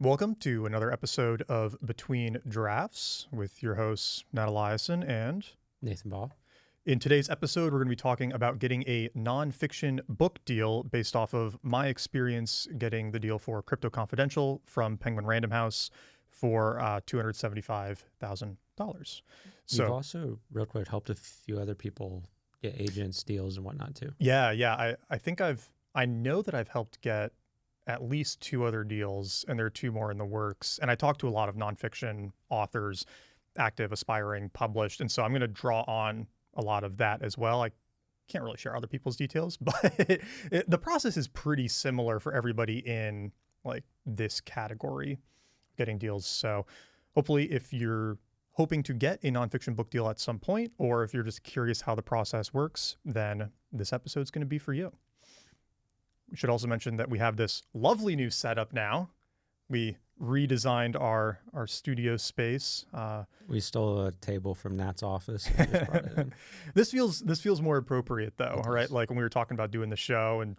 Welcome to another episode of Between Drafts with your hosts, Nat and Nathan Ball. in today's episode, we're going to be talking about getting a nonfiction book deal based off of my experience getting the deal for Crypto Confidential from Penguin Random House for $275,000. You've also, real quick, helped a few other people get agents, deals, and whatnot too. Yeah. I know that I've helped get at least two other deals, and there are two more in the works. And I talked to a lot of nonfiction authors, active, aspiring, published. And so I'm going to draw on a lot of that as well. I can't really share other people's details, but the process is pretty similar for everybody in like this category, getting deals. So hopefully if you're hoping to get a nonfiction book deal at some point, or if you're just curious how the process works, then this episode's going to be for you. We should also mention that we have this lovely new setup now. We redesigned our studio space. We stole a table from Nat's office and just brought it in. This feels more appropriate though, It all right? does. Like when we were talking about doing the show and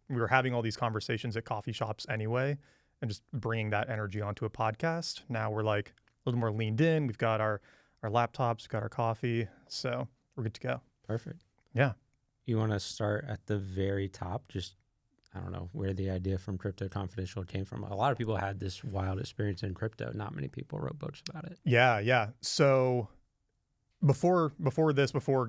we were having all these conversations at coffee shops anyway, and just bringing that energy onto a podcast. Now we're like a little more leaned in. We've got our laptops, we've got our coffee, so we're good to go. Perfect. Yeah. You want to start at the very top, just, I don't know, where the idea from Crypto Confidential came from. A lot of people had this wild experience in crypto. Not many people wrote books about it. Yeah. So before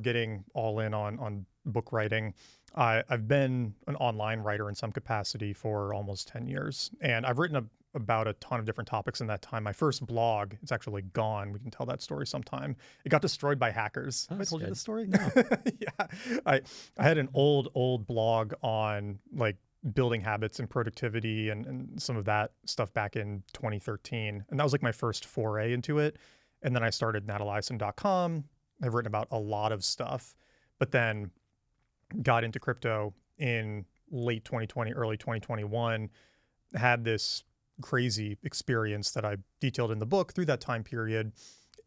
getting all in on book writing, I've been an online writer in some capacity for almost 10 years. And I've written about a ton of different topics in that time. My first blog, it's actually gone. We can tell that story sometime. It got destroyed by hackers. Have I told you this story? No. Yeah. I had an old blog on like building habits and productivity and some of that stuff back in 2013. And that was like my first foray into it. And then I started nataliason.com. I've written about a lot of stuff, but then got into crypto in late 2020, early 2021, had this crazy experience that I detailed in the book through that time period.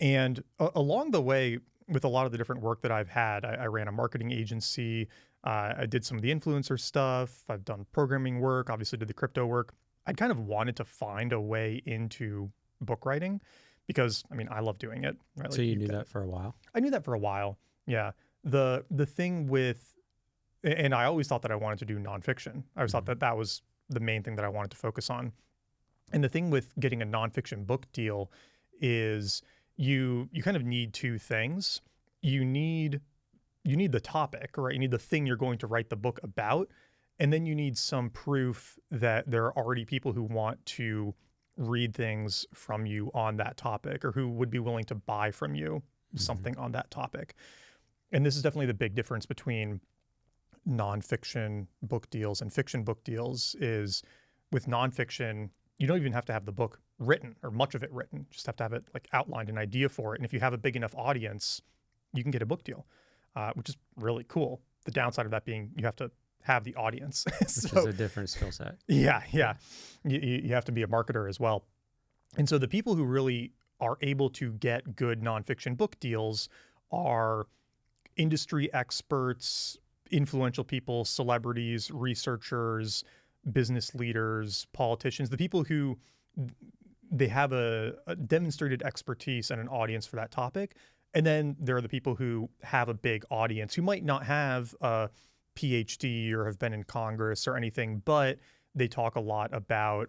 And along the way, with a lot of the different work that I've had, I ran a marketing agency. I did some of the influencer stuff. I've done programming work, obviously did the crypto work. I kind of wanted to find a way into book writing because, I mean, I love doing it. Right? So you knew that for a while? I knew that for a while. Yeah. The thing with, and I always thought that I wanted to do nonfiction. I always thought that that was the main thing that I wanted to focus on. And the thing with getting a nonfiction book deal is you kind of need two things. You need the topic, right? You need the thing you're going to write the book about. And then you need some proof that there are already people who want to read things from you on that topic, or who would be willing to buy from you something on that topic. And this is definitely the big difference between nonfiction book deals and fiction book deals. Is with nonfiction, you don't even have to have the book written or much of it written. You just have to have it like outlined, an idea for it. And if you have a big enough audience, you can get a book deal, which is really cool. The downside of that being you have to have the audience. Which is a different skill set. Yeah. You have to be a marketer as well. And so the people who really are able to get good nonfiction book deals are industry experts, influential people, celebrities, researchers, business leaders, politicians, the people who they have a demonstrated expertise and an audience for that topic. And then there are the people who have a big audience who might not have a PhD or have been in Congress or anything, but they talk a lot about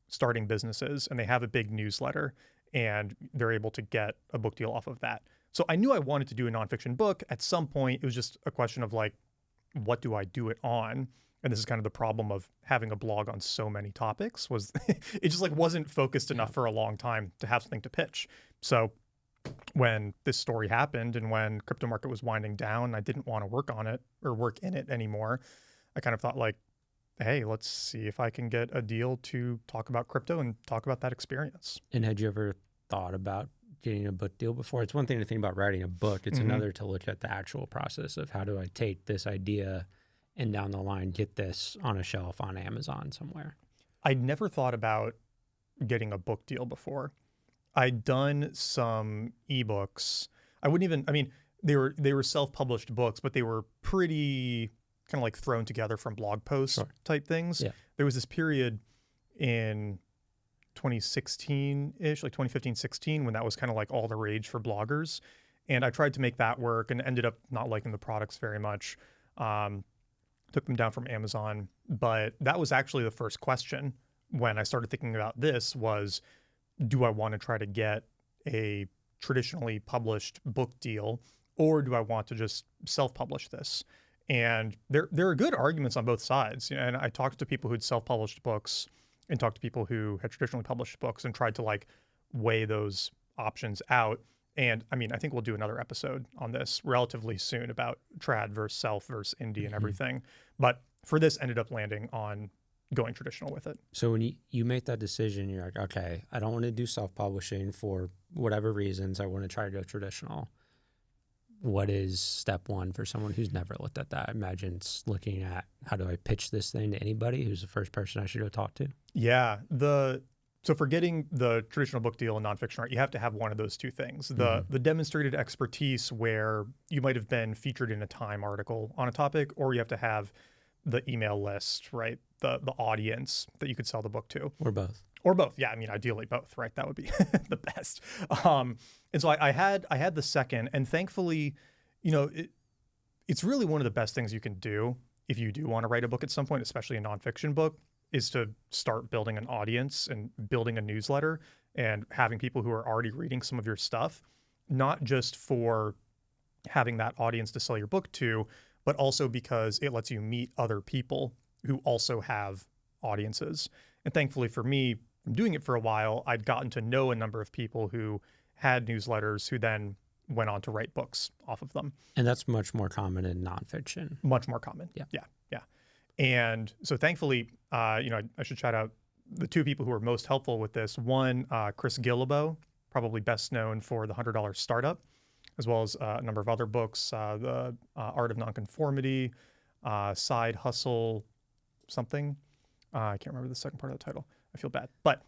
starting businesses and they have a big newsletter and they're able to get a book deal off of that. So I knew I wanted to do a nonfiction book. At some point, it was just a question of like, what do I do it on? And this is kind of the problem of having a blog on so many topics, was it just like wasn't focused enough for a long time to have something to pitch. So when this story happened and when crypto market was winding down, I didn't want to work on it or work in it anymore. I kind of thought like, hey, let's see if I can get a deal to talk about crypto and talk about that experience. And had you ever thought about getting a book deal before? It's one thing to think about writing a book. It's another to look at the actual process of how do I take this idea and down the line get this on a shelf on Amazon somewhere. I'd never thought about getting a book deal before. I'd done some ebooks. They were self-published books, but they were pretty kind of like thrown together from blog posts type things. Yeah. There was this period in 2016-ish, like 2015, 16, when that was kind of like all the rage for bloggers. And I tried to make that work and ended up not liking the products very much. Took them down from Amazon. But that was actually the first question when I started thinking about this was, do I want to try to get a traditionally published book deal, or do I want to just self-publish this? And there are good arguments on both sides. And I talked to people who'd self-published books and talked to people who had traditionally published books and tried to like weigh those options out. And I mean, I think we'll do another episode on this relatively soon about trad versus self versus indie and everything. But for this, ended up landing on going traditional with it. So when you make that decision, you're like, okay, I don't want to do self-publishing for whatever reasons. I want to try to go traditional. What is step one for someone who's never looked at that? I imagine it's looking at, how do I pitch this thing to anybody? Who's the first person I should go talk to? Yeah. So for getting the traditional book deal and nonfiction art, you have to have one of those two things. The demonstrated expertise where you might have been featured in a Time article on a topic, or you have to have the email list, right? The audience that you could sell the book to. Or both. Or both. Yeah, I mean, ideally both, right? That would be the best. And so I had the second, and thankfully, it's really one of the best things you can do if you do want to write a book at some point, especially a nonfiction book, is to start building an audience and building a newsletter and having people who are already reading some of your stuff, not just for having that audience to sell your book to, but also because it lets you meet other people who also have audiences. And thankfully for me, from doing it for a while, I'd gotten to know a number of people who had newsletters who then went on to write books off of them. And that's much more common in nonfiction. Much more common. Yeah. And so thankfully, I should shout out the two people who were most helpful with this. One, Chris Guillebeau, probably best known for the $100 Startup, as well as a number of other books, the Art of Nonconformity, Side Hustle, something. I can't remember the second part of the title. I feel bad. But,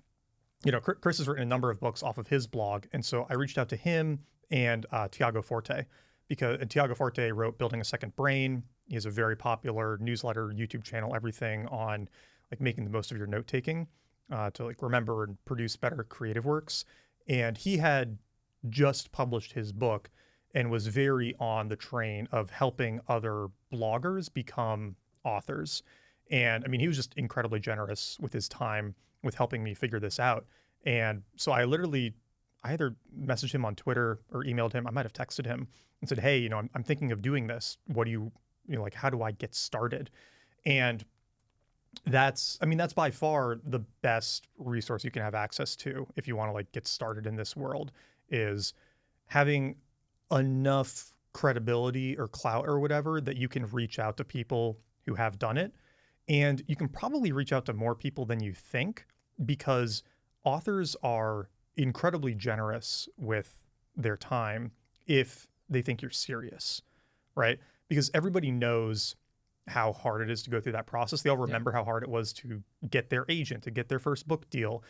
Chris has written a number of books off of his blog. And so I reached out to him and Tiago Forte, because Tiago Forte wrote Building a Second Brain. He has a very popular newsletter, YouTube channel, everything on like making the most of your note-taking to like remember and produce better creative works. And he had just published his book and was very on the train of helping other bloggers become authors. And I mean, he was just incredibly generous with his time with helping me figure this out. And so I either messaged him on Twitter or emailed him. I might have texted him and said, hey, I'm thinking of doing this. What do you how do I get started? And that's by far the best resource you can have access to if you want to like get started in this world, is having enough credibility or clout or whatever that you can reach out to people who have done it. And you can probably reach out to more people than you think, because authors are incredibly generous with their time if they think you're serious, right? Because everybody knows how hard it is to go through that process. They all remember how hard it was to get their agent, to get their first book deal,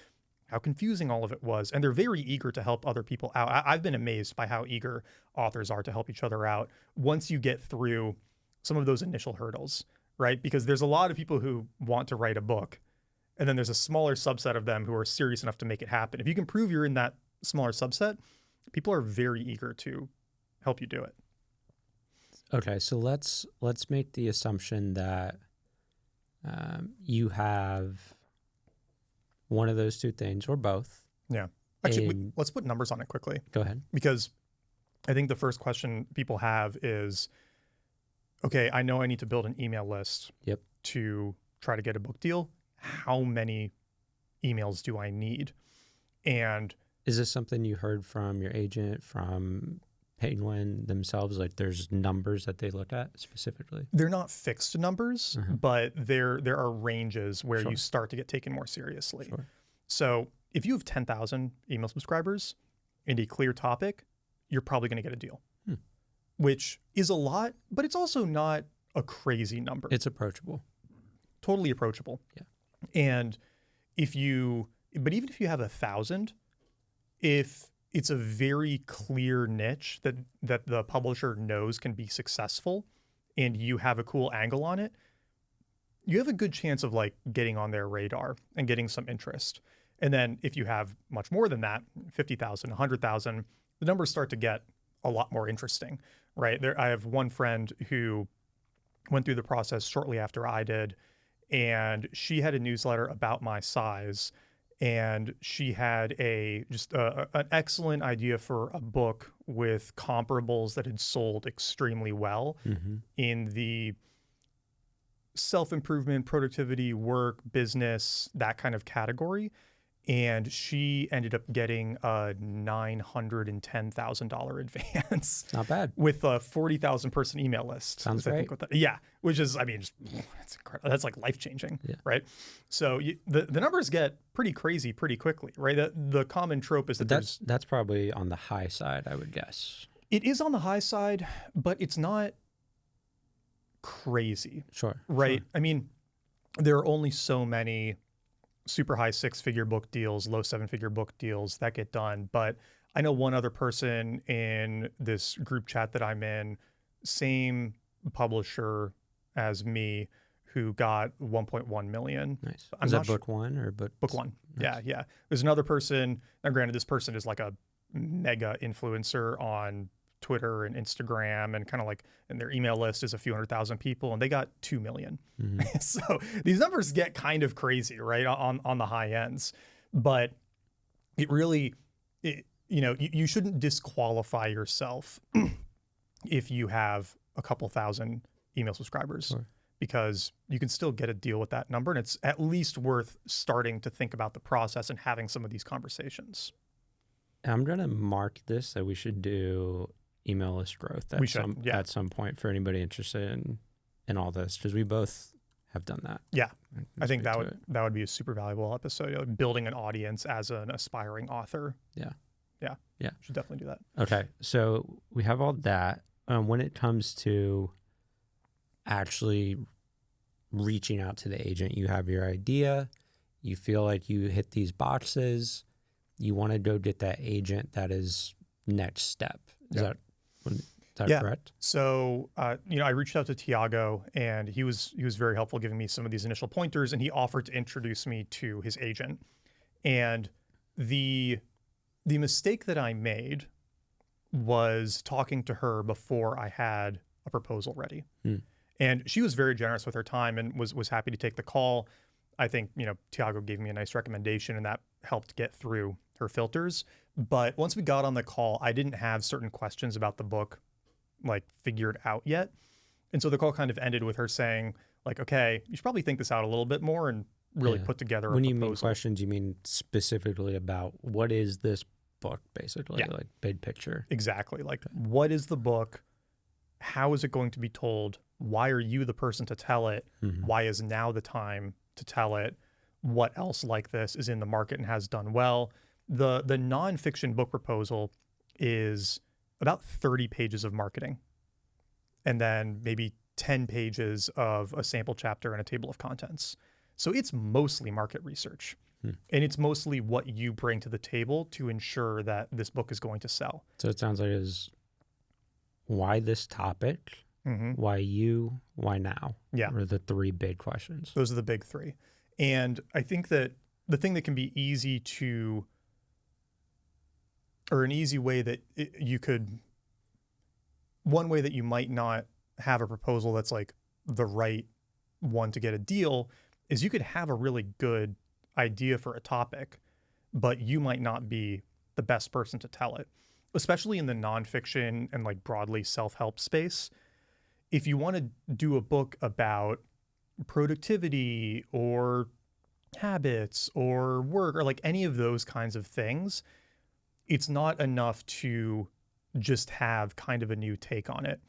how confusing all of it was. And they're very eager to help other people out. I've been amazed by how eager authors are to help each other out once you get through some of those initial hurdles, right? Because there's a lot of people who want to write a book, and then there's a smaller subset of them who are serious enough to make it happen. If you can prove you're in that smaller subset, people are very eager to help you do it. Okay, so let's make the assumption that you have one of those two things or both. Yeah. Actually, let's put numbers on it quickly. Go ahead. Because I think the first question people have is, okay, I know I need to build an email list to try to get a book deal. How many emails do I need? And is this something you heard from your agent, from Penguin themselves? Like there's numbers that they look at specifically? They're not fixed numbers, but there are ranges where you start to get taken more seriously. So if you have 10,000 email subscribers and a clear topic, you're probably going to get a deal, which is a lot, but it's also not a crazy number. It's approachable. Totally approachable. Yeah. And but even if you have 1,000, if it's a very clear niche that the publisher knows can be successful and you have a cool angle on it, you have a good chance of like getting on their radar and getting some interest. And then if you have much more than that, 50,000, 100,000, the numbers start to get a lot more interesting, right? I have one friend who went through the process shortly after I did, and she had a newsletter about my size, and she had an excellent idea for a book with comparables that had sold extremely well in the self-improvement, productivity, work, business, that kind of category. And she ended up getting a $910,000 advance. Not bad. With a 40,000 person email list. Sounds I right. think yeah, which is, I mean, it's incredible. That's like life-changing, right? So the numbers get pretty crazy pretty quickly, right? The common trope is that that's probably on the high side, I would guess. It is on the high side, but it's not crazy. Sure. Right? Sure. I mean, there are only so many super high 6-figure book deals, low 7-figure book deals that get done. But I know one other person in this group chat that I'm in, same publisher as me, who got 1.1 million. Nice. Is that book one or book? Book one. Nice. Yeah. There's another person. Now, granted, this person is like a mega influencer on Twitter and Instagram, and kind of like, and their email list is a few 100,000 people, and they got 2 million. So these numbers get kind of crazy, right? On the high ends, but it really, you shouldn't disqualify yourself if you have a couple thousand email subscribers, because you can still get a deal with that number. And it's at least worth starting to think about the process and having some of these conversations. I'm going to mark this that we should do email list growth at some point for anybody interested in all this, because we both have done that. Yeah. I think that would be a super valuable episode, building an audience as an aspiring author. Yeah. Should definitely do that. Okay. So we have all that. When it comes to actually reaching out to the agent, you have your idea, you feel like you hit these boxes, you want to go get that agent that is next step. Is that correct? So, I reached out to Tiago, and he was very helpful, giving me some of these initial pointers, and he offered to introduce me to his agent. And the mistake that I made was talking to her before I had a proposal ready. And she was very generous with her time and was happy to take the call. I think, Tiago gave me a nice recommendation, and that helped get through her filters. But once we got on the call, I didn't have certain questions about the book figured out yet. And so the call kind of ended with her saying, okay, you should probably think this out a little bit more and really put together a proposal. When you mean questions, you mean specifically about what is this book, basically, like big picture. Exactly. What is the book? How is it going to be told? Why are you the person to tell it? Why is now the time to tell it? What else like this is in the market and has done well? The nonfiction book proposal is about 30 pages of marketing, and then maybe 10 pages of a sample chapter and a table of contents. So it's mostly market research, and it's mostly what you bring to the table to ensure that this book is going to sell. So it sounds like is why this topic, why you, why now? Yeah. Are the three big questions. Those are the big three. And I think that the thing that can be easy to, or an easy way that one way that you might not have a proposal that's the right one to get a deal is you could have a really good idea for a topic, but you might not be the best person to tell it, especially in the nonfiction and broadly self-help space. If you want to do a book about productivity or habits or work or any of those kinds of things, it's not enough to just have kind of a new take on it.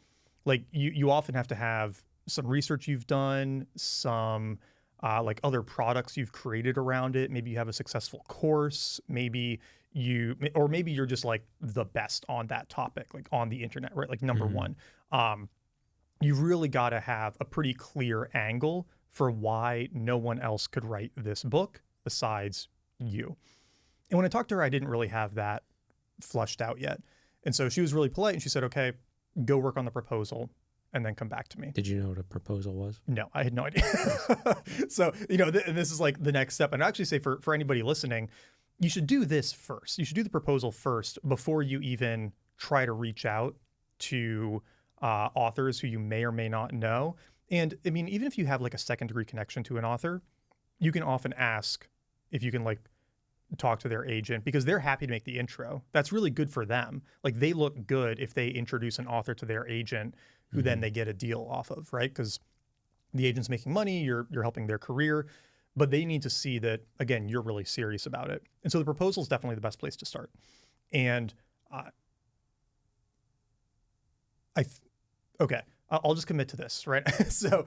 You often have to have some research you've done, some other products you've created around it. Maybe you have a successful course. Maybe you're just the best on that topic, on the internet, right? Number one. You've really got to have a pretty clear angle for why no one else could write this book besides you. And when I talked to her, I didn't really have that flushed out yet. And so she was really polite, and she said, okay, go work on the proposal. and then come back to me. Did you know what a proposal was? No, I had no idea. So, and this is like the next step. And I actually say for anybody listening, you should do this first. You should do the proposal first before you even try to reach out to authors who you may or may not know. And I mean, even if you have like a second degree connection to an author, you can often ask if you can like talk to their agent, because they're happy to make the intro. That's really good for them. Like they look good if they introduce an author to their agent who then they get a deal off of, right? Because the agent's making money, you're helping their career, but they need to see that, again, you're really serious about it. And so the proposal is definitely the best place to start. And okay, I'll just commit to this, right? So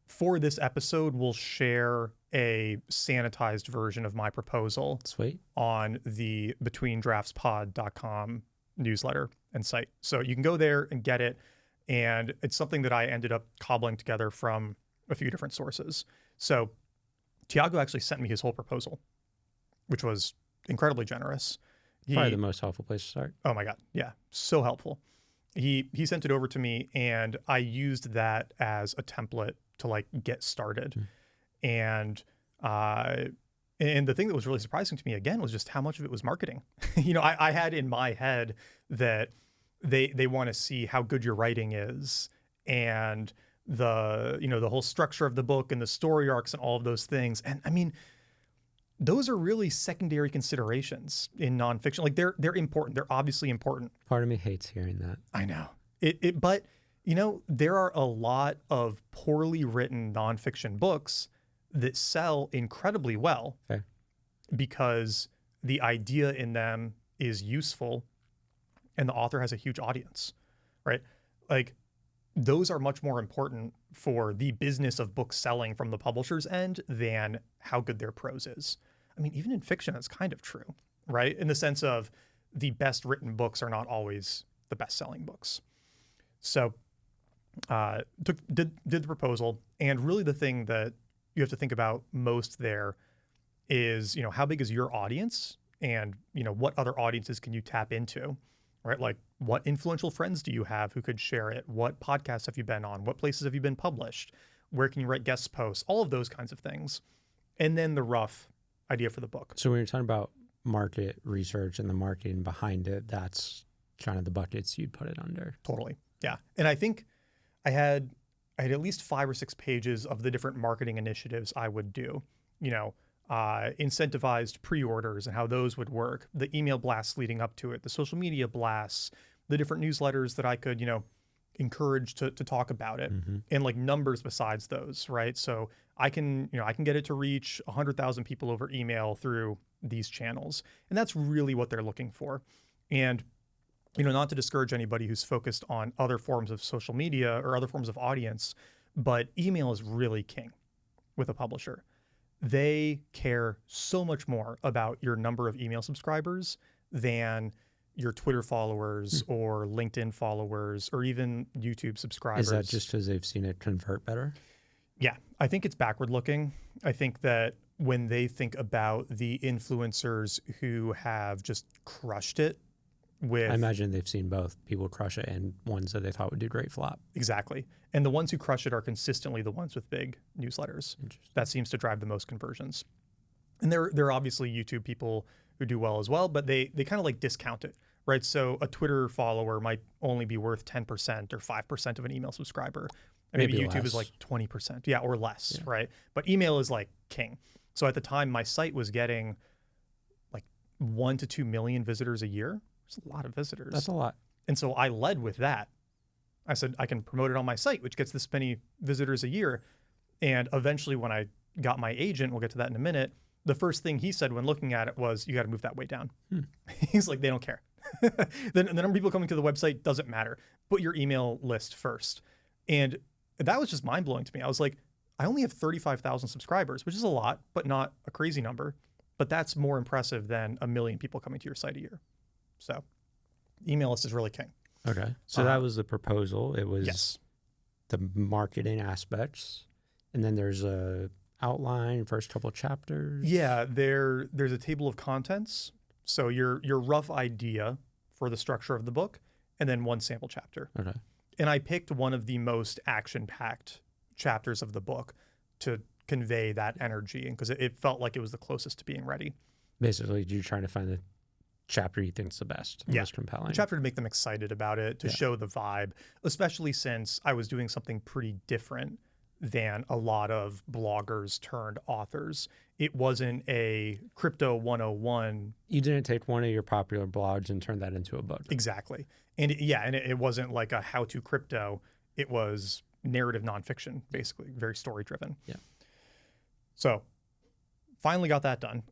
for this episode, we'll share a sanitized version of my proposal. Sweet. On the betweendraftspod.com newsletter and site. So you can go there and get it. And it's something that I ended up cobbling together from a few different sources. So Tiago actually sent me his whole proposal, which was incredibly generous. Probably the most helpful place to start. Oh my God. Yeah. So helpful. He sent it over to me, and I used that as a template to like get started. And the thing that was really surprising to me again was just how much of it was marketing. I had in my head that they want to see how good your writing is, and the whole structure of the book and the story arcs and all of those things. And I mean, those are really secondary considerations in nonfiction. Like they're important. They're obviously important. Part of me hates hearing that. I know but there are a lot of poorly written nonfiction books that sell incredibly well. Fair. Because the idea in them is useful and the author has a huge audience, right? Like those are much more important for the business of book selling from the publisher's end than how good their prose is. I mean, even in fiction, that's kind of true, right? In the sense of the best written books are not always the best selling books. So did the proposal, and really the thing that you have to think about most there is, how big is your audience, and, what other audiences can you tap into, right? Like what influential friends do you have who could share it? What podcasts have you been on? What places have you been published? Where can you write guest posts? All of those kinds of things. And then the rough idea for the book. So when you're talking about market research and the marketing behind it, that's kind of the buckets you'd put it under. Totally. Yeah. And I think I had at least 5 or 6 pages of the different marketing initiatives I would do, incentivized pre-orders and how those would work, the email blasts leading up to it, the social media blasts, the different newsletters that I could, encourage to talk about it, and like numbers besides those, right? So I can get it to reach 100,000 people over email through these channels. And that's really what they're looking for. And not to discourage anybody who's focused on other forms of social media or other forms of audience, but email is really king with a publisher. They care so much more about your number of email subscribers than your Twitter followers or LinkedIn followers or even YouTube subscribers. Is that just because they've seen it convert better? Yeah, I think it's backward looking. I think that when they think about the influencers who have just crushed it with... I imagine they've seen both people crush it and ones that they thought would do great flop. Exactly. And the ones who crush it are consistently the ones with big newsletters. That seems to drive the most conversions. And there are obviously YouTube people who do well as well, but they kind of like discount it, right? So a Twitter follower might only be worth 10% or 5% of an email subscriber. And maybe YouTube is like 20%, yeah, or less, right? But email is like king. So at the time, my site was getting like 1 to 2 million visitors a year. There's a lot of visitors. That's a lot. And so I led with that. I said, I can promote it on my site, which gets this many visitors a year. And eventually when I got my agent, we'll get to that in a minute, the first thing he said when looking at it was, you got to move that way down. He's like, they don't care. The number of people coming to the website doesn't matter. Put your email list first. And that was just mind blowing to me. I was like, I only have 35,000 subscribers, which is a lot, but not a crazy number. But that's more impressive than 1 million people coming to your site a year. So email list is really king. Okay. So that was the proposal. It was the marketing aspects. And then there's a outline, first couple chapters. Yeah, there's a table of contents. So your rough idea for the structure of the book, and then one sample chapter. Okay. And I picked one of the most action-packed chapters of the book to convey that energy, and because it felt like it was the closest to being ready. Basically, you're trying to find the chapter you think's the best, most compelling. The chapter to make them excited about it, to show the vibe, especially since I was doing something pretty different than a lot of bloggers turned authors. It wasn't a crypto 101. You didn't take one of your popular blogs and turn that into a book. Exactly. And it wasn't like a how-to crypto. It was narrative nonfiction, basically, very story-driven. Yeah. So finally got that done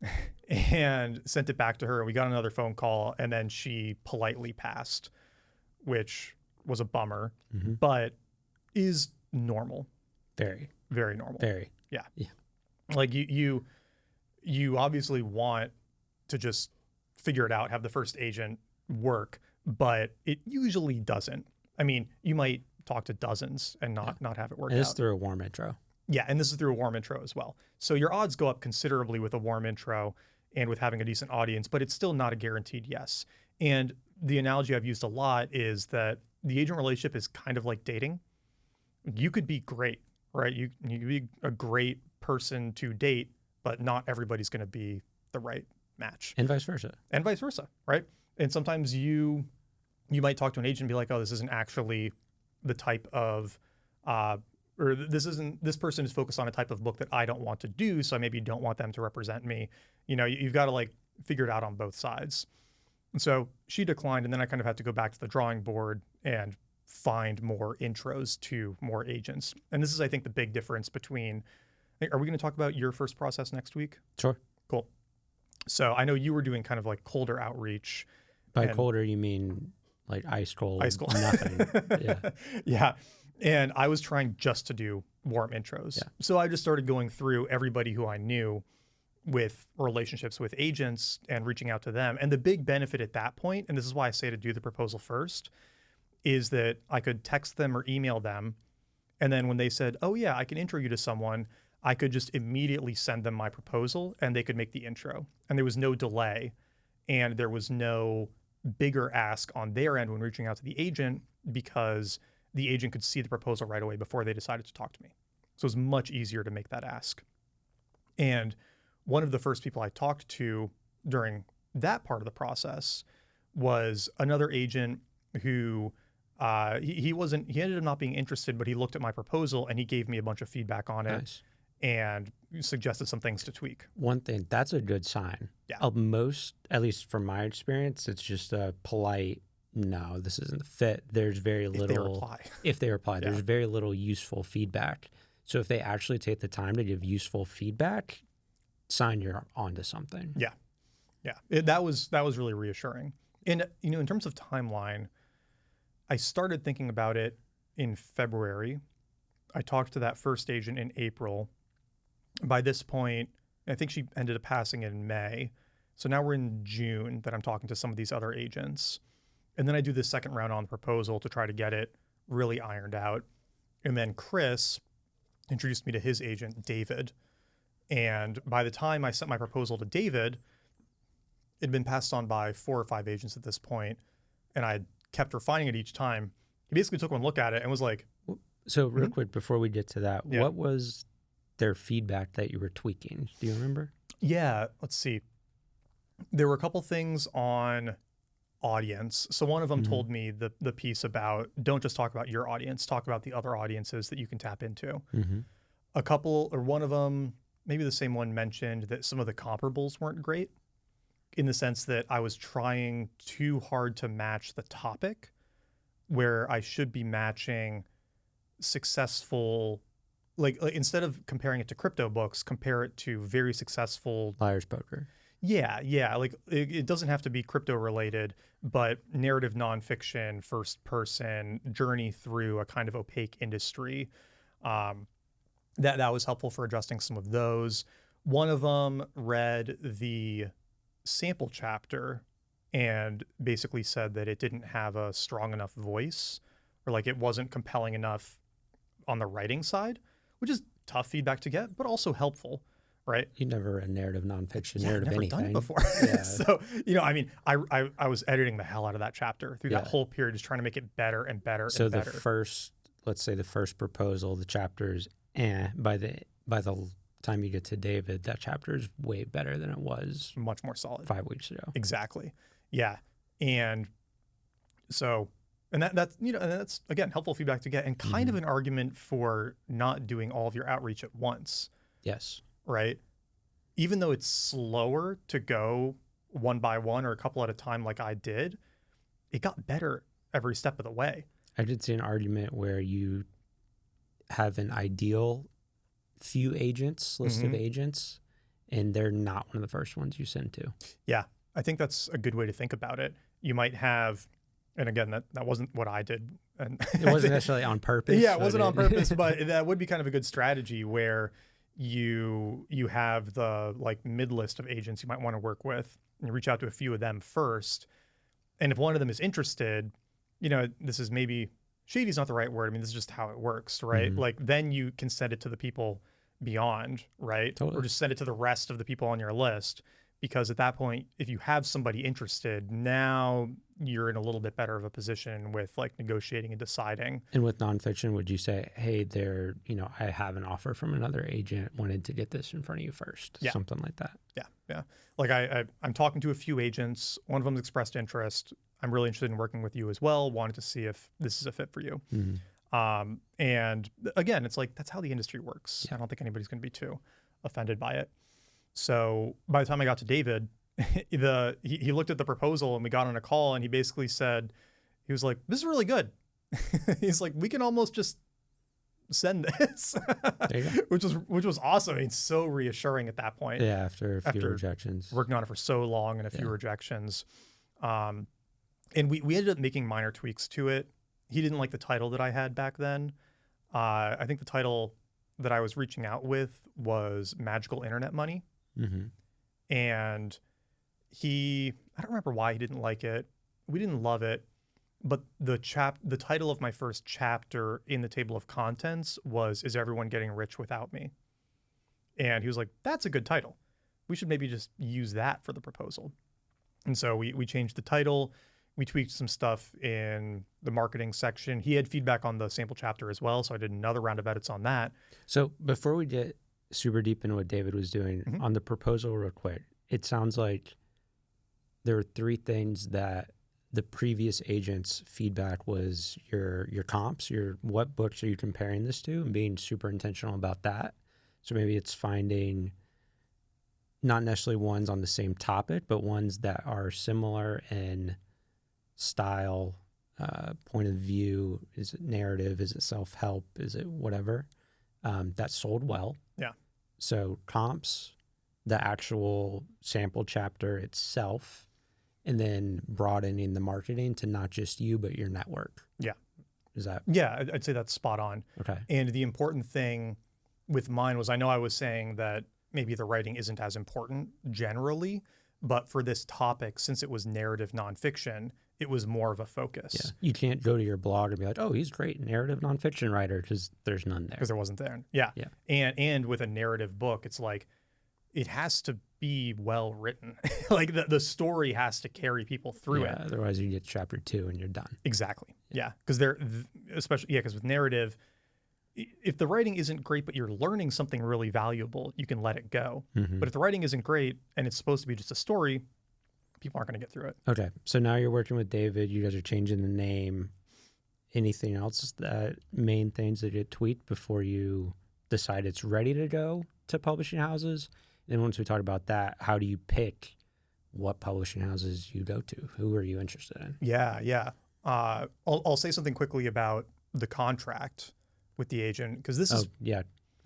and sent it back to her. We got another phone call, and then she politely passed, which was a bummer, but is normal. Very. Very normal. Very. Yeah. Yeah. Like you obviously want to just figure it out, have the first agent work, but it usually doesn't. I mean, you might talk to dozens and not have it work And out. this through a warm intro. Yeah, and this is through a warm intro as well. So your odds go up considerably with a warm intro and with having a decent audience, but it's still not a guaranteed yes. And the analogy I've used a lot is that the agent relationship is kind of like dating. You could be great, right? You could be a great person to date, but not everybody's going to be the right match. And vice versa. And vice versa, right? And sometimes you might talk to an agent and be like, oh, this isn't actually the type of or this person is focused on a type of book that I don't want to do, so I maybe don't want them to represent me. You know, you've got to like figure it out on both sides. And so she declined, and then I kind of had to go back to the drawing board and find more intros to more agents. And this is, I think, the big difference between, are we going to talk about your first process next week? Sure. Cool. So I know you were doing kind of like colder outreach. By colder, you mean like ice cold? Ice cold. Nothing. Yeah. Yeah. And I was trying just to do warm intros. Yeah. So I just started going through everybody who I knew with relationships with agents and reaching out to them. And the big benefit at that point, and this is why I say to do the proposal first, is that I could text them or email them. And then when they said, oh yeah, I can intro you to someone, I could just immediately send them my proposal and they could make the intro. And there was no delay. And there was no bigger ask on their end when reaching out to the agent, because the agent could see the proposal right away before they decided to talk to me. So it was much easier to make that ask. And one of the first people I talked to during that part of the process was another agent who he ended up not being interested, but he looked at my proposal and he gave me a bunch of feedback on it. Nice. And suggested some things to tweak. One thing, that's a good sign. Yeah. Of most, at least from my experience, it's just a polite, no, this isn't the fit. There's very little. If they reply, there's very little useful feedback. So if they actually take the time to give useful feedback, sign you're onto something. Yeah. Yeah. That was really reassuring. And, you know, in terms of timeline, I started thinking about it in February. I talked to that first agent in April. By this point, I think she ended up passing in May. So now we're in June that I'm talking to some of these other agents. And then I do the second round on the proposal to try to get it really ironed out. And then Chris introduced me to his agent, David. And by the time I sent my proposal to David, it'd been passed on by 4 or 5 agents at this point, and I kept refining it each time. He basically took one look at it and was like... So real quick, before we get to that, Yeah. what was their feedback that you were tweaking? Do you remember? Yeah, let's see. There were a couple things on audience. So one of them told me the piece about, don't just talk about your audience, talk about the other audiences that you can tap into. A couple, or one of them, maybe the same one, mentioned that some of the comparables weren't great, in the sense that I was trying too hard to match the topic, where I should be matching successful, like instead of comparing it to crypto books, compare it to very successful Liar's Poker. Yeah. Like it doesn't have to be crypto related, but narrative nonfiction, first person journey through a kind of opaque industry. That was helpful for adjusting some of those. One of them read the sample chapter and basically said that it didn't have a strong enough voice, or like it wasn't compelling enough on the writing side, which is tough feedback to get, but also helpful, right? You never read narrative nonfiction, Yeah, I've narrative never anything. done it before. Yeah. So, I mean, I was editing the hell out of that chapter through that Yeah. whole period, just trying to make it better and better So and the better. first, let's say the first proposal, the chapters, by the time you get to David, that chapter is way better than it was Much more solid. 5 weeks ago. Exactly. Yeah. And so, and that's again, helpful feedback to get, and kind of an argument for not doing all of your outreach at once, Yes. right? Even though it's slower to go one by one or a couple at a time like I did, it got better every step of the way. I did see an argument where you have an ideal few agents, list of agents, and they're not one of the first ones you send to. Yeah, I think that's a good way to think about it. You might have, and again, that wasn't what I did. And It wasn't necessarily on purpose. yeah, it but wasn't on purpose, but that would be kind of a good strategy where you have the like mid list of agents you might want to work with, and you reach out to a few of them first. And if one of them is interested, this is maybe shady is not the right word. I mean, this is just how it works, right? Like then you can send it to the people beyond, right? Totally. Or just send it to the rest of the people on your list. Because at that point, if you have somebody interested, now you're in a little bit better of a position with like negotiating and deciding. And with nonfiction, would you say, hey, I have an offer from another agent, wanted to get this in front of you first? Yeah. Something like that. Yeah. Like I'm talking to a few agents. One of them's expressed interest. I'm really interested in working with you as well. Wanted to see if this is a fit for you. And again, it's like, that's how the industry works. Yeah. I don't think anybody's going to be too offended by it. So by the time I got to David, he looked at the proposal and we got on a call and he basically said, he was like, this is really good. He's like, we can almost just send this, There you go. which was awesome. It's so reassuring at that point. Yeah, after a few After rejections. Working on it for so long and a few rejections. And we ended up making minor tweaks to it. He didn't like the title that I had back then. I think the title that I was reaching out with was Magical Internet Money. And I don't remember why he didn't like it. We didn't love it. But the title of my first chapter in the table of contents was Is Everyone Getting Rich Without Me? And he was like, that's a good title. We should maybe just use that for the proposal. And so we changed the title. We tweaked some stuff in the marketing section. He had feedback on the sample chapter as well, so I did another round of edits on that. So before we get super deep into what David was doing, on the proposal real quick, it sounds like there were 3 things that the previous agent's feedback was your comps, what books are you comparing this to, and being super intentional about that. So maybe it's finding not necessarily ones on the same topic, but ones that are similar in style, point of view. Is it narrative? Is it self-help? Is it whatever? That sold well. Yeah. So comps, the actual sample chapter itself, and then broadening the marketing to not just you, but your network. Yeah. Is that? Yeah, I'd say that's spot on. Okay. And the important thing with mine was I know I was saying that maybe the writing isn't as important generally, but for this topic, since it was narrative nonfiction, it was more of a focus. Yeah. You can't go to your blog and be like, oh, he's a great narrative nonfiction writer, because there's none there. Because there wasn't there. Yeah. Yeah. And with a narrative book, it's like it has to be well written. Like the story has to carry people through it. Otherwise you get chapter 2 and you're done. Exactly. Yeah. Because because with narrative, if the writing isn't great, but you're learning something really valuable, you can let it go. But if the writing isn't great and it's supposed to be just a story, people aren't going to get through it. Okay. So now you're working with David. You guys are changing the name. Anything else, that main things that get tweaked before you decide it's ready to go to publishing houses? And once we talk about that, how do you pick what publishing houses you go to? Who are you interested in? Yeah. I'll say something quickly about the contract with the agent, because this is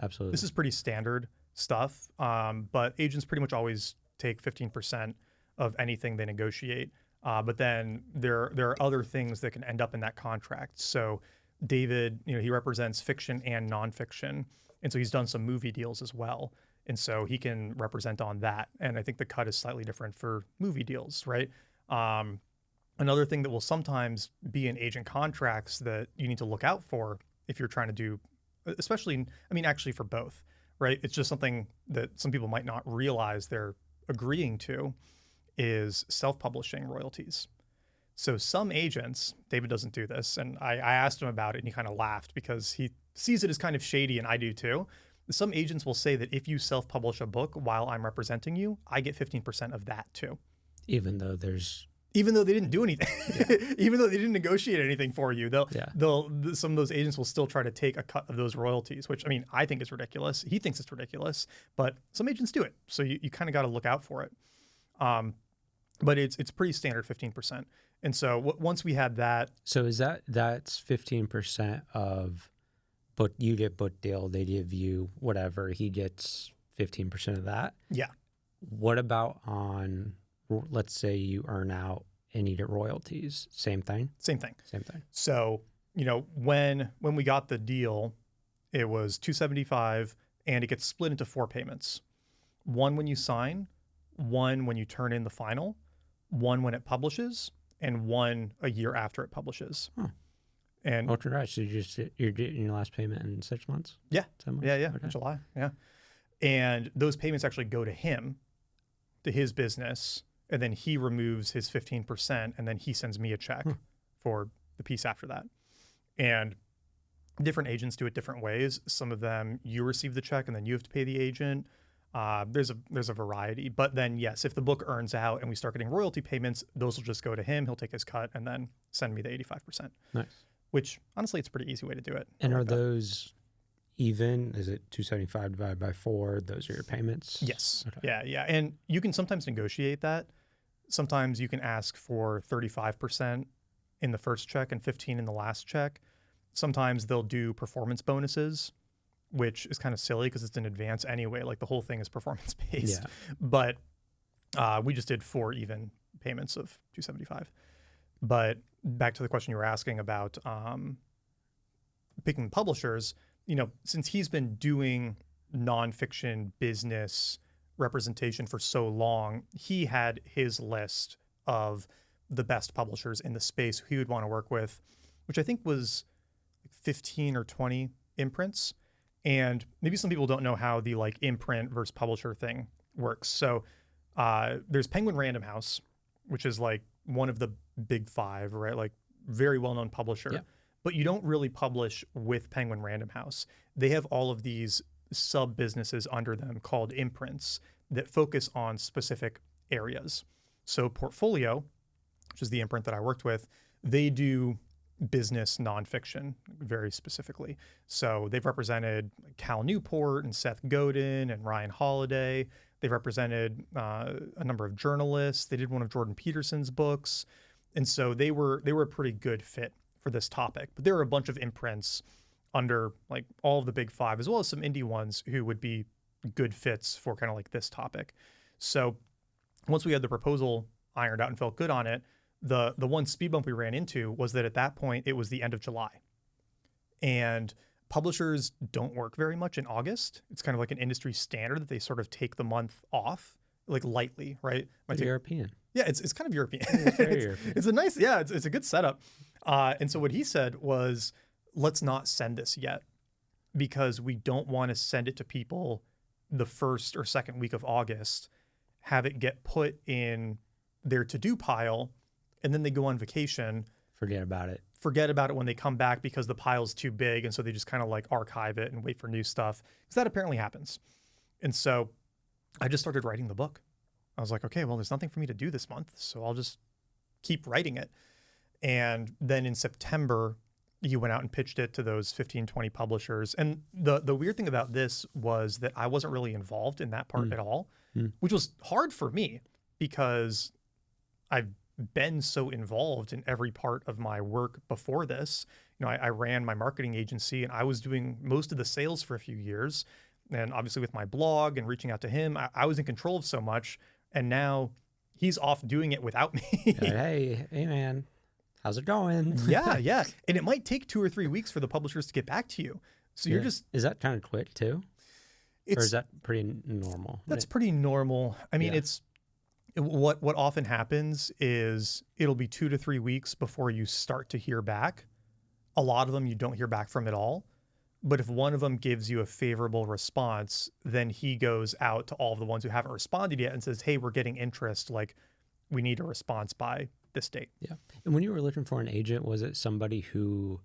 absolutely. This is pretty standard stuff. But agents pretty much always take 15% of anything they negotiate. But then there are other things that can end up in that contract. So David, he represents fiction and nonfiction, and so he's done some movie deals as well. And so he can represent on that. And I think the cut is slightly different for movie deals, right? Another thing that will sometimes be in agent contracts that you need to look out for if you're trying to do, especially, actually for both, right? It's just something that some people might not realize they're agreeing to is self-publishing royalties. So some agents, David doesn't do this, and I asked him about it and he kind of laughed because he sees it as kind of shady, and I do too. Some agents will say that if you self-publish a book while I'm representing you, I get 15% of that too. Even though they didn't do anything, even though they didn't negotiate anything for you, some of those agents will still try to take a cut of those royalties, which, I mean, I think is ridiculous. He thinks it's ridiculous, but some agents do it. So you kind of got to look out for it. But it's pretty standard 15%. And so once we had that. So that's 15% of book, you get book deal, they give you whatever, he gets 15% of that? Yeah. What about on, let's say you earn out and you get royalties? Same thing? Same thing. Same thing. So, when we got the deal, it was $275 and it gets split into 4 payments. One when you sign, one when you turn in the final, one when it publishes, and one a year after it publishes. Huh. And oh, congrats. So you're getting your last payment in 6 months? Yeah. 10 months? Yeah. Okay. In July. Yeah. And those payments actually go to him, to his business, and then he removes his 15%, and then he sends me a check for the piece after that. And different agents do it different ways. Some of them, you receive the check and then you have to pay the agent. There's a variety, but then yes, if the book earns out and we start getting royalty payments, those will just go to him. He'll take his cut and then send me the 85%. Nice. Which honestly, it's a pretty easy way to do it. And are those even? Is it 275 divided by 4? Those are your payments? Yes. Okay. Yeah. And you can sometimes negotiate that. Sometimes you can ask for 35% in the first check and 15% in the last check. Sometimes they'll do performance bonuses, which is kind of silly because it's in advance anyway. Like the whole thing is performance based. Yeah. But we just did 4 even payments of $275. But back to the question you were asking about picking publishers, since he's been doing nonfiction business representation for so long, he had his list of the best publishers in the space who he would want to work with, which I think was 15 or 20 imprints. And maybe some people don't know how the imprint versus publisher thing works. So there's Penguin Random House, which is one of the big 5, right? Like very well-known publisher. Yeah. But you don't really publish with Penguin Random House. They have all of these sub-businesses under them called imprints that focus on specific areas. So Portfolio, which is the imprint that I worked with, they do business nonfiction very specifically. So they've represented Cal Newport and Seth Godin and Ryan Holiday. They've represented a number of journalists. They did one of Jordan Peterson's books. And so they were a pretty good fit for this topic. But there are a bunch of imprints under all of the big 5, as well as some indie ones who would be good fits for kind of this topic. So once we had the proposal ironed out and felt good on it, the one speed bump we ran into was that at that point, it was the end of July. And publishers don't work very much in August. It's kind of like an industry standard that they sort of take the month off, lightly, right? European. Yeah, it's kind of European. It's very European. It's a nice, it's a good setup. And so what he said was, let's not send this yet because we don't want to send it to people the first or second week of August, have it get put in their to-do pile, and then they go on vacation. Forget about it When they come back because the pile's too big. And so they just kind of archive it and wait for new stuff, because that apparently happens. And so I just started writing the book. I was like, okay, well, there's nothing for me to do this month, so I'll just keep writing it. And then in September, you went out and pitched it to those 15, 20 publishers. And the weird thing about this was that I wasn't really involved in that part at all, which was hard for me because I've been so involved in every part of my work before this. I ran my marketing agency and I was doing most of the sales for a few years. And obviously with my blog and reaching out to him, I was in control of so much. And now he's off doing it without me. Hey, man. How's it going? Yeah. And it might take 2 or 3 weeks for the publishers to get back to you. So you're just... Is that kind of quick too? Or is that pretty normal? That's pretty normal. I mean, what often happens is it'll be 2 to 3 weeks before you start to hear back. A lot of them you don't hear back from at all. But if one of them gives you a favorable response, then he goes out to all of the ones who haven't responded yet and says, hey, we're getting interest. Like, we need a response by this date. Yeah. And when you were looking for an agent, was it somebody who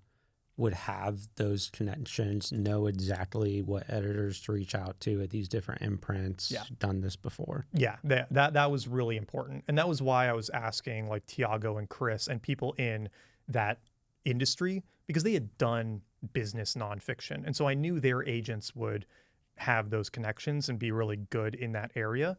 would have those connections, know exactly what editors to reach out to at these different imprints, done this before? Yeah, that was really important. And that was why I was asking like Tiago and Chris and people in that industry, because they had done business nonfiction. And so I knew their agents would have those connections and be really good in that area.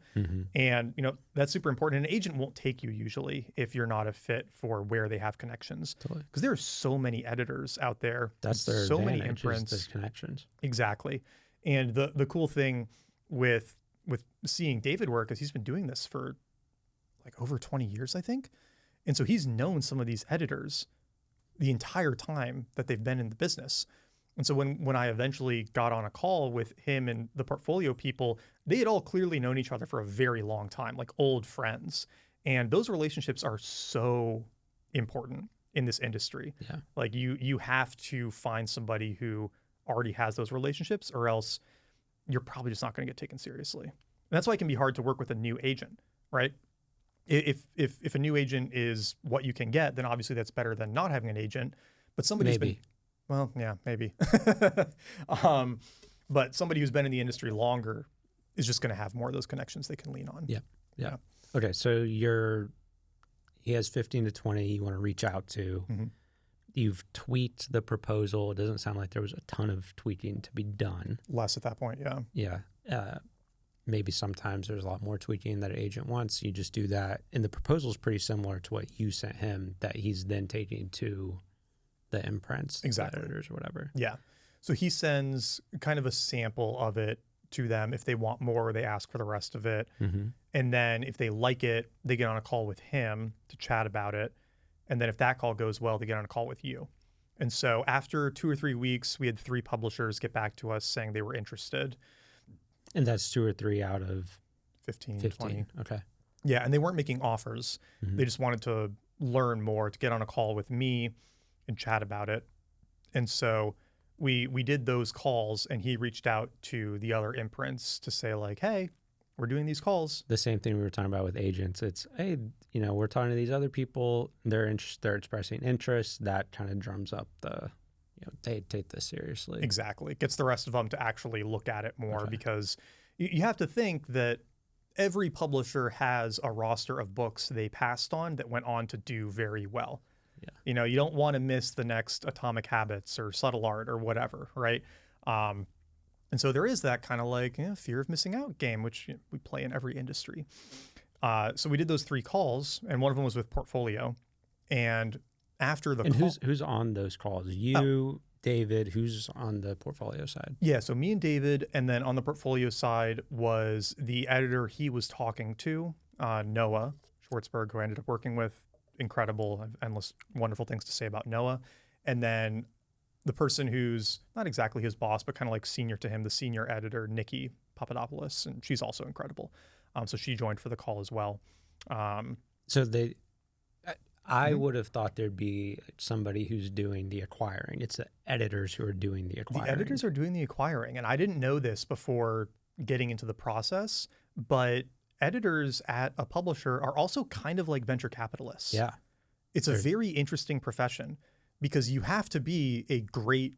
And, you know, that's super important. An agent won't take you usually if you're not a fit for where they have connections. Totally. Because there are so many editors out there. That's their so advantage, many imprints. is the connections. Exactly. And the cool thing with seeing David work is he's been doing this for like over 20 years, I think. And so he's known some of these editors the entire time that they've been in the business. And so when I eventually got on a call with him and the portfolio people, they had all clearly known each other for a very long time, like old friends. And those relationships are so important in this industry. Yeah. Like you have to find somebody who already has those relationships, or else you're probably just not going to get taken seriously. And that's why it can be hard to work with a new agent, right? If a new agent is what you can get, then obviously that's better than not having an agent. But somebody's Maybe. well, yeah, maybe. But somebody who's been in the industry longer is just going to have more of those connections they can lean on. Yeah. Okay, so he has 15 to 20 you want to reach out to. You've tweaked the proposal. It doesn't sound like there was a ton of tweaking to be done. Less at that point, yeah. Yeah. Maybe sometimes there's a lot more tweaking that an agent wants. You just do that. And the proposal is pretty similar to what you sent him that he's then taking to the imprints, exactly, the editors or whatever. Yeah. So he sends kind of a sample of it to them. If they want more, they ask for the rest of it. And then if they like it, they get on a call with him to chat about it. And then if that call goes well, they get on a call with you. And so after 2 or 3 weeks, we had 3 publishers get back to us saying they were interested. And that's 2 or 3 out of 15. 20. Okay. Yeah, and they weren't making offers. They just wanted to learn more, to get on a call with me and chat about it. And so we did those calls, and he reached out to the other imprints to say like, hey, we're doing these calls. The same thing we were talking about with agents. It's, hey, you know, we're talking to these other people. They're expressing interest. That kind of drums up the, you know, they take this seriously. Exactly. It gets the rest of them to actually look at it more, because you have to think that every publisher has a roster of books they passed on that went on to do very well. Yeah. You know, you don't want to miss the next Atomic Habits or Subtle Art or whatever, right? And so there is that kind of like fear of missing out game, which we play in every industry. So we did those 3 calls, and one of them was with Portfolio. And after the call, who's on those calls? You, David, who's on the Portfolio side? Yeah, so me and David, and then on the Portfolio side was the editor he was talking to, Noah Schwartzberg, who I ended up working with. Incredible, I have endless wonderful things to say about Noah. And then the person who's not exactly his boss, but kind of like senior to him, the senior editor, Nikki Papadopoulos, and she's also incredible. So she joined for the call as well. So I would have thought there'd be somebody who's doing the acquiring. It's the editors who are doing the acquiring. The editors are doing the acquiring, and I didn't know this before getting into the process, but editors at a publisher are also kind of like venture capitalists. Yeah. It's a very interesting profession, because you have to be a great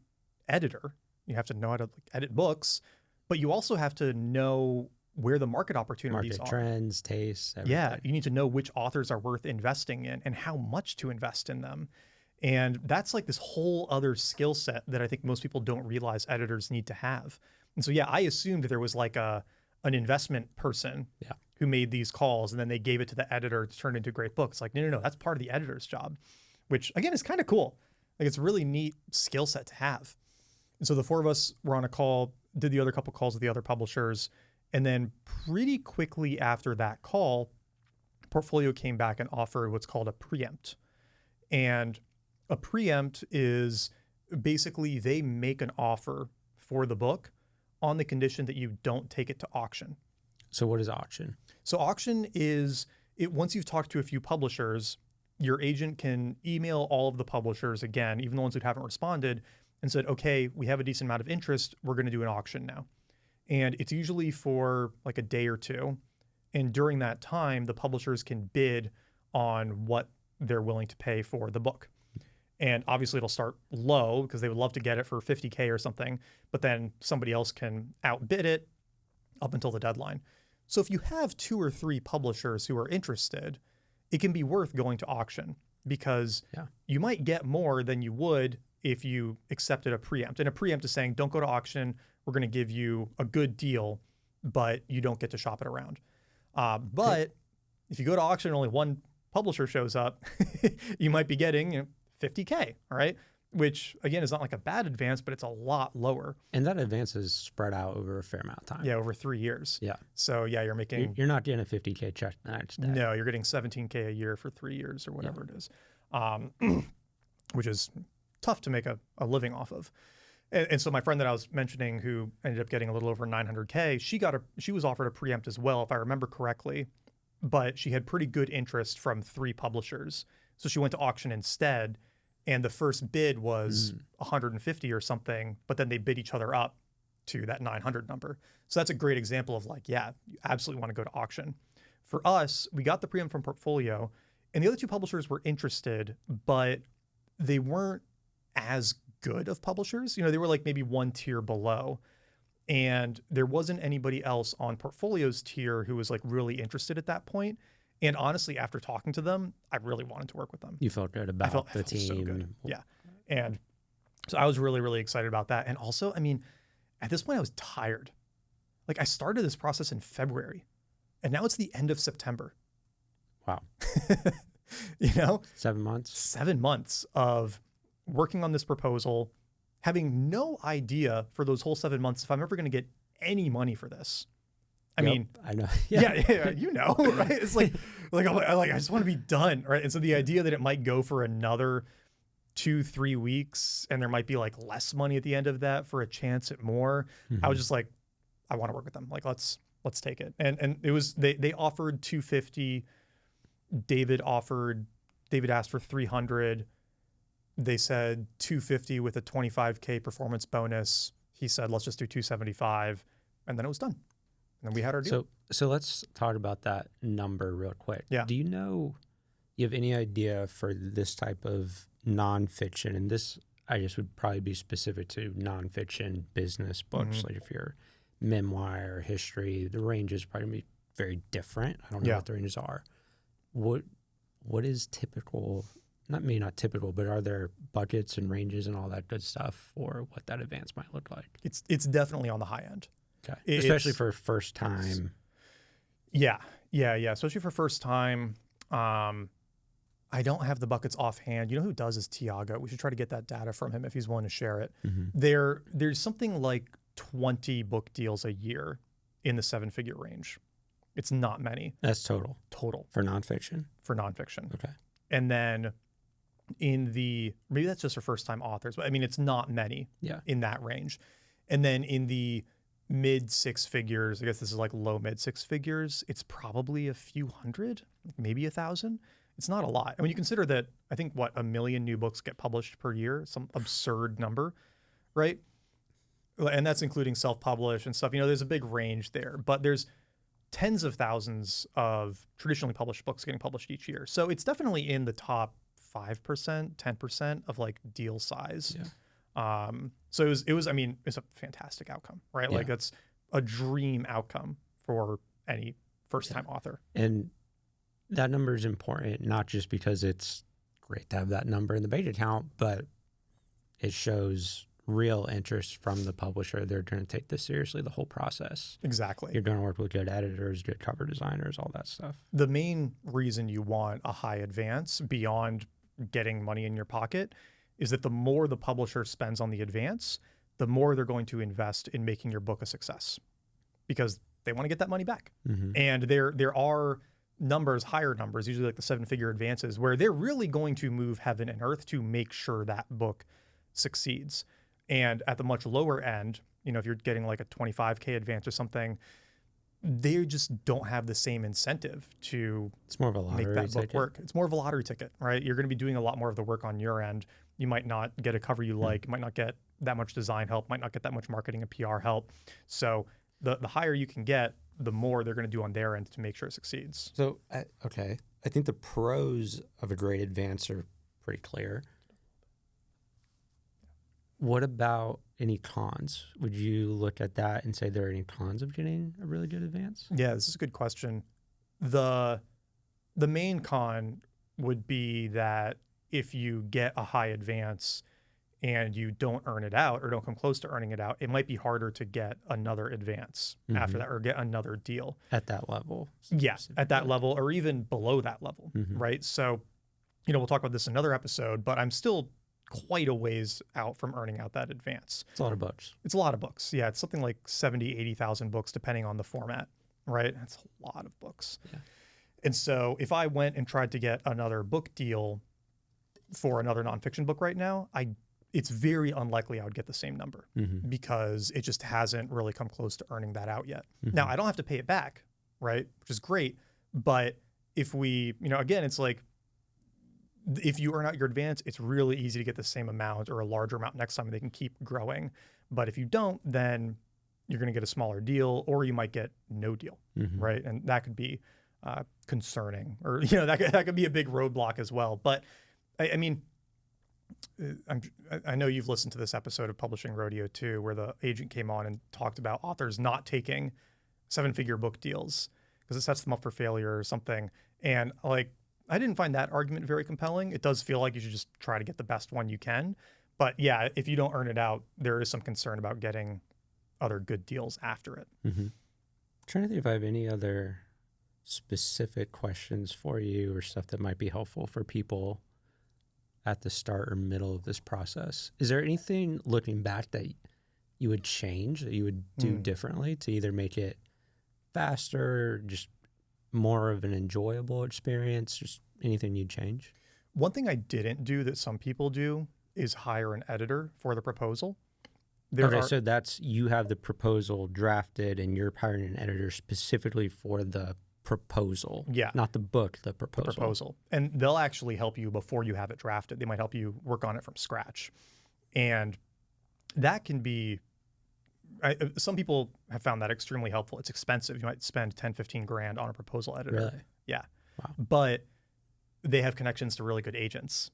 editor. You have to know how to edit books, but you also have to know where the market opportunities market are. Trends, tastes, everything. Yeah, you need to know which authors are worth investing in and how much to invest in them. And that's like this whole other skill set that I think most people don't realize editors need to have. And so, yeah, I assumed there was like an investment person who made these calls, and then they gave it to the editor to turn into a great book. It's like, no, that's part of the editor's job, which again is kind of cool. Like, it's a really neat skill set to have. And so the 4 of us were on a call, did the other couple calls with the other publishers. And then pretty quickly after that call, Portfolio came back and offered what's called a preempt. And a preempt is basically they make an offer for the book on the condition that you don't take it to auction. So what is auction? So auction is, once you've talked to a few publishers, your agent can email all of the publishers again, even the ones who haven't responded, and said, okay, we have a decent amount of interest. We're going to do an auction now. And it's usually for like a day or two. And during that time, the publishers can bid on what they're willing to pay for the book. And obviously it'll start low because they would love to get it for 50K or something, but then somebody else can outbid it up until the deadline. So if you have 2 or 3 publishers who are interested, it can be worth going to auction because you might get more than you would if you accepted a preempt. And a preempt is saying, don't go to auction. We're going to give you a good deal, but you don't get to shop it around. But if you go to auction and only one publisher shows up, you might be getting 50K, all right? Which, again, is not like a bad advance, but it's a lot lower. And that advance is spread out over a fair amount of time. Yeah, over 3 years. Yeah. So, yeah, you're making... You're not getting a 50K check the next day. No, you're getting 17K a year for 3 years or whatever it is, which is tough to make a living off of. And so my friend that I was mentioning who ended up getting a little over 900K, she was offered a preempt as well, if I remember correctly, but she had pretty good interest from 3 publishers. So she went to auction instead. And the first bid was 150 or something, but then they bid each other up to that 900 number. So that's a great example of like, yeah, you absolutely want to go to auction. For us, we got the preempt from Portfolio, and the other 2 publishers were interested, but they weren't as good of publishers. You know, they were like maybe 1 tier below. And there wasn't anybody else on Portfolio's tier who was like really interested at that point. And honestly, after talking to them, I really wanted to work with them. You felt good about the team. So good. Yeah. And so I was really, really excited about that. And also, I mean, at this point, I was tired. Like I started this process in February and now it's the end of September. Wow. You know? 7 months. 7 months of working on this proposal, having no idea for those whole 7 months if I'm ever going to get any money for this. I mean, I know. Yeah, you know, right? It's like I just want to be done, right? And so the idea that it might go for another 2-3 weeks and there might be like less money at the end of that for a chance at more, I was just like, I want to work with them. Like, let's take it. And it was they offered 250. David asked for 300. They said 250 with a 25K performance bonus. He said, let's just do 275, and then it was done. And then we had our deal. So let's talk about that number real quick. Yeah. Do you have any idea for this type of nonfiction? And this, I guess, would probably be specific to nonfiction business books. Like if you're memoir or history, the range is probably going to be very different. I don't know what the ranges are. What is typical? Maybe not typical, but are there budgets and ranges and all that good stuff for what that advance might look like? It's definitely on the high end. Okay. Especially for first time. Yeah. Especially for first time. I don't have the buckets offhand. You know who does is Tiago. We should try to get that data from him if he's willing to share it. There's something like 20 book deals a year in the 7-figure range. It's not many. That's total. For nonfiction? For nonfiction. Okay. And then maybe that's just for first time authors, but I mean, it's not many in that range. And then in the mid 6 figures, I guess this is like low mid 6 figures, it's probably a few hundred, maybe 1,000. It's not a lot. I mean, you consider that I think 1 million new books get published per year, some absurd number, right? And that's including self-published and stuff. You know, there's a big range there, but there's tens of thousands of traditionally published books getting published each year. So it's definitely in the top 5%, 10% of like deal size. So it was, I mean, it's a fantastic outcome, right? Like that's a dream outcome for any first time author. And that number is important, not just because it's great to have that number in the bank account, but it shows real interest from the publisher. They're going to take this seriously, the whole process. Exactly. You're going to work with good editors, good cover designers, all that stuff. The main reason you want a high advance beyond getting money in your pocket is that the more the publisher spends on the advance, the more they're going to invest in making your book a success because they want to get that money back. And there are higher numbers, usually like the 7-figure advances, where they're really going to move heaven and earth to make sure that book succeeds. And at the much lower end, you know, if you're getting like a 25K advance or something, they just don't have the same incentive to make that book work. It's more of a lottery ticket, right? You're going to be doing a lot more of the work on your end. You might not get a cover you like, you might not get that much design help, might not get that much marketing and PR help. So the higher you can get, the more they're going to do on their end to make sure it succeeds. So, okay. I think the pros of a great advance are pretty clear. What about any cons? Would you look at that and say there are any cons of getting a really good advance? Yeah, this is a good question. The main con would be that if you get a high advance and you don't earn it out or don't come close to earning it out, it might be harder to get another advance after that or get another deal. At that level? Yeah, at that level or even below that level, right? So, we'll talk about this in another episode, but I'm still quite a ways out from earning out that advance. It's a lot of books. It's a lot of books. Yeah, it's something like 70, 80,000 books depending on the format, right? That's a lot of books. Yeah. And so if I went and tried to get another book deal for another nonfiction book right now, it's very unlikely I would get the same number because it just hasn't really come close to earning that out yet. Now, I don't have to pay it back, right? Which is great. But if we, again, it's like, if you earn out your advance, it's really easy to get the same amount or a larger amount next time. They can keep growing. But if you don't, then you're going to get a smaller deal or you might get no deal, right? And that could be concerning or, that could be a big roadblock as well. But I mean, I know you've listened to this episode of Publishing Rodeo too, where the agent came on and talked about authors not taking 7-figure book deals because it sets them up for failure or something. And I didn't find that argument very compelling. It does feel like you should just try to get the best one you can. But yeah, if you don't earn it out, there is some concern about getting other good deals after it. I'm trying to think if I have any other specific questions for you or stuff that might be helpful for people at the start or middle of this process. Is there anything looking back that you would change, that you would do differently to either make it faster, just more of an enjoyable experience, just anything you'd change? One thing I didn't do that some people do is hire an editor for the proposal. So that's, you have the proposal drafted and you're hiring an editor specifically for the proposal. Yeah. Not the book, the proposal. The proposal. And they'll actually help you before you have it drafted. They might help you work on it from scratch. And that can be, some people have found that extremely helpful. It's expensive. You might spend 10, 15 grand on a proposal editor. Really? Yeah. Wow. But they have connections to really good agents.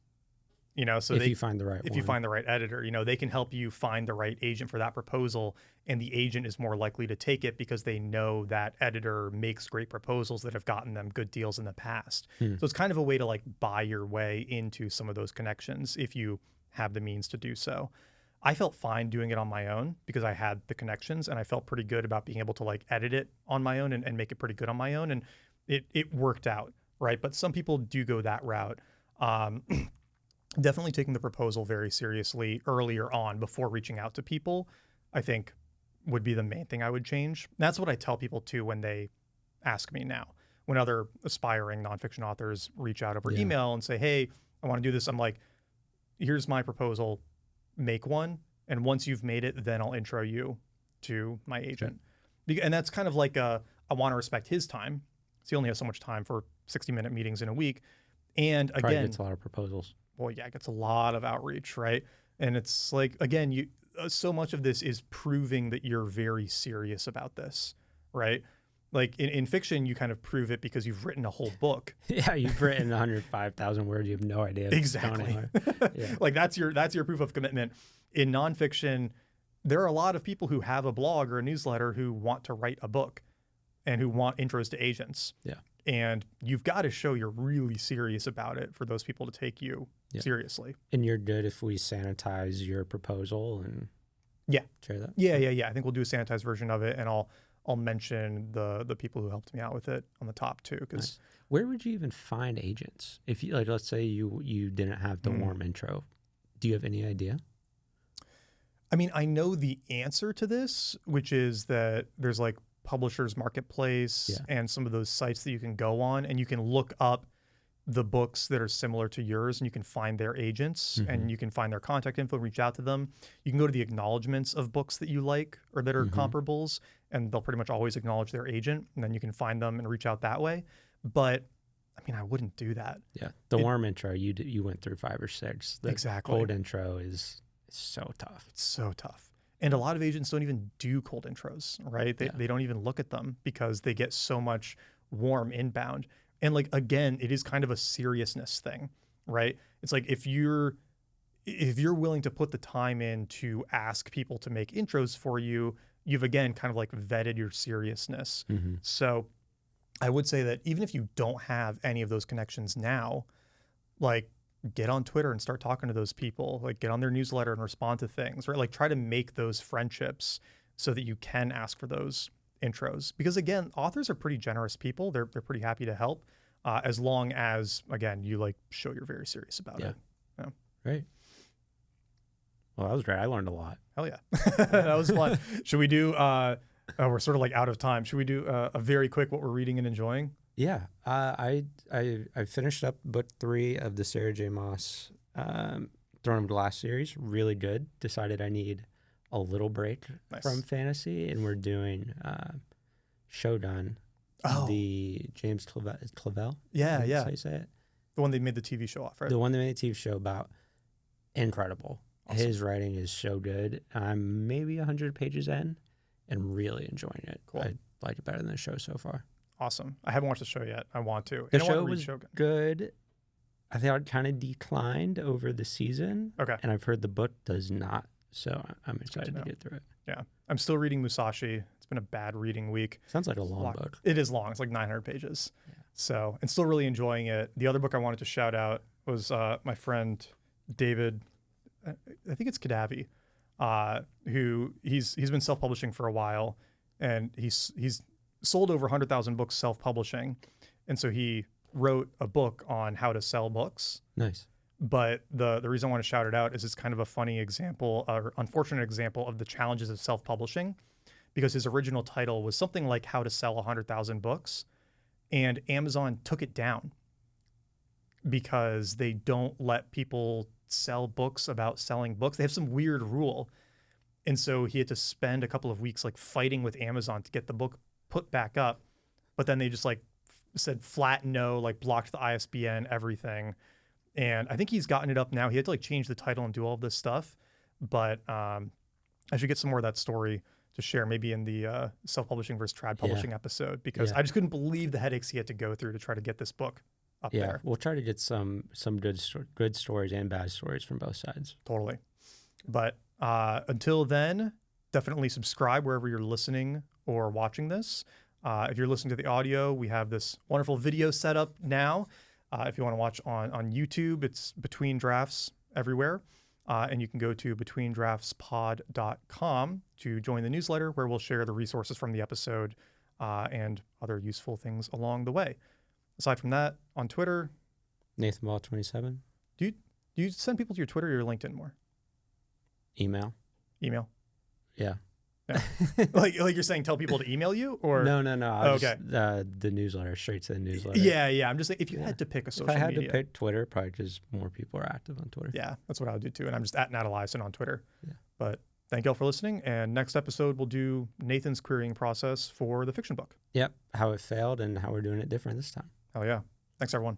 So if you find the right if you find the right editor, they can help you find the right agent for that proposal, and the agent is more likely to take it because they know that editor makes great proposals that have gotten them good deals in the past. So it's kind of a way to buy your way into some of those connections if you have the means to do so. I felt fine doing it on my own because I had the connections and I felt pretty good about being able to edit it on my own and make it pretty good on my own. And it worked out, right? But some people do go that route. Definitely taking the proposal very seriously earlier on before reaching out to people, I think would be the main thing I would change. That's what I tell people too when they ask me now. When other aspiring nonfiction authors reach out over email and say, hey, I want to do this. I'm like, here's my proposal, make one. And once you've made it, then I'll intro you to my agent. Sure. And that's kind of like I want to respect his time. So he only has so much time for 60-minute meetings in a week. And Probably again, gets a lot of proposals. Well, yeah, it gets a lot of outreach, right? And it's again, so much of this is proving that you're very serious about this, right? In fiction, you kind of prove it because you've written a whole book. Yeah, you've written 105,000 words. You have no idea. Exactly. Yeah. That's your proof of commitment. In nonfiction, there are a lot of people who have a blog or a newsletter who want to write a book and who want intros to agents. Yeah. And you've got to show you're really serious about it for those people to take you seriously. And you're good if we sanitize your proposal and share that? Yeah. I think we'll do a sanitized version of it, and I'll mention the people who helped me out with it on the top too. Because Where would you even find agents? If you let's say you didn't have the warm intro, do you have any idea? I mean, I know the answer to this, which is that there's Publishers Marketplace and some of those sites that you can go on and you can look up the books that are similar to yours and you can find their agents and you can find their contact info, reach out to them. You can go to the acknowledgments of books that you like or that are comparables, and they'll pretty much always acknowledge their agent, and then you can find them and reach out that way. But I mean, I wouldn't do that. Yeah. The warm intro, you went through 5 or 6. The exactly. cold intro is It's so tough. It's so tough. And a lot of agents don't even do cold intros, right? They don't even look at them because they get so much warm inbound. And like, again, it is kind of a seriousness thing, right? It's like if you're willing to put the time in to ask people to make intros for you, you've again kind of like vetted your seriousness. So I would say that even if you don't have any of those connections now, like get on Twitter and start talking to those people, like get on their newsletter and respond to things, right? Like try to make those friendships so that you can ask for those intros. Because again, authors are pretty generous people. They're pretty happy to help as long as, again, you like show you're very serious about it. Yeah. Right. Well, that was great. I learned a lot. Hell yeah. That was fun. Should we do, we're sort of like out of time. Should we do a very quick what we're reading and enjoying? Yeah, I finished up book 3 of the Sarah J. Maas Throne of Glass series. Really good. Decided I need a little break from fantasy, and we're doing Shogun. The James Clavell. Yeah. That's how you say it. The one they made the TV show off, right? The one they made the TV show about. Incredible. Awesome. His writing is so good. I'm maybe 100 pages in, and really enjoying it. Cool. I like it better than the show so far. Awesome. I haven't watched the show yet. I want to. The show was good. I think it kind of declined over the season. Okay. And I've heard the book does not. So I'm excited to get through it. Yeah. I'm still reading Musashi. It's been a bad reading week. Sounds like a long book. It is long. It's like 900 pages. Yeah. So, and still really enjoying it. The other book I wanted to shout out was my friend David, I think it's Kadavi, who he's been self-publishing for a while, and he's sold over 100,000 books self-publishing. And so he wrote a book on how to sell books. Nice. But the reason I want to shout it out is it's kind of a funny example or unfortunate example of the challenges of self-publishing, because his original title was something like How to Sell 100,000 Books. And Amazon took it down because they don't let people sell books about selling books. They have some weird rule. And so he had to spend a couple of weeks like fighting with Amazon to get the book put back up. But then they just like said flat no, like blocked the ISBN, everything. And I think he's gotten it up now. He had to like change the title and do all of this stuff. But I should get some more of that story to share maybe in the self-publishing versus trad publishing episode, because I just couldn't believe the headaches he had to go through to try to get this book up there. We'll try to get some good stories and bad stories from both sides. Totally. But until then, definitely subscribe wherever you're listening or watching this. If you're listening to the audio, we have this wonderful video setup now. If you want to watch on YouTube, it's Between Drafts everywhere. And you can go to betweendraftspod.com to join the newsletter, where we'll share the resources from the episode and other useful things along the way. Aside from that, on Twitter, NathanBall27. Do you send people to your Twitter or your LinkedIn more? Email. Yeah. like you're saying, tell people to email you, or no. Okay. The newsletter, straight to the newsletter. Yeah. I'm just saying, if you had to pick a social media. If I had to pick Twitter, probably because more people are active on Twitter. Yeah, that's what I would do too. And I'm just at Nat Eliason on Twitter. Yeah. But thank y'all for listening. And next episode, we'll do Nathan's querying process for the fiction book. Yep. How it failed and how we're doing it different this time. Hell yeah. Thanks, everyone.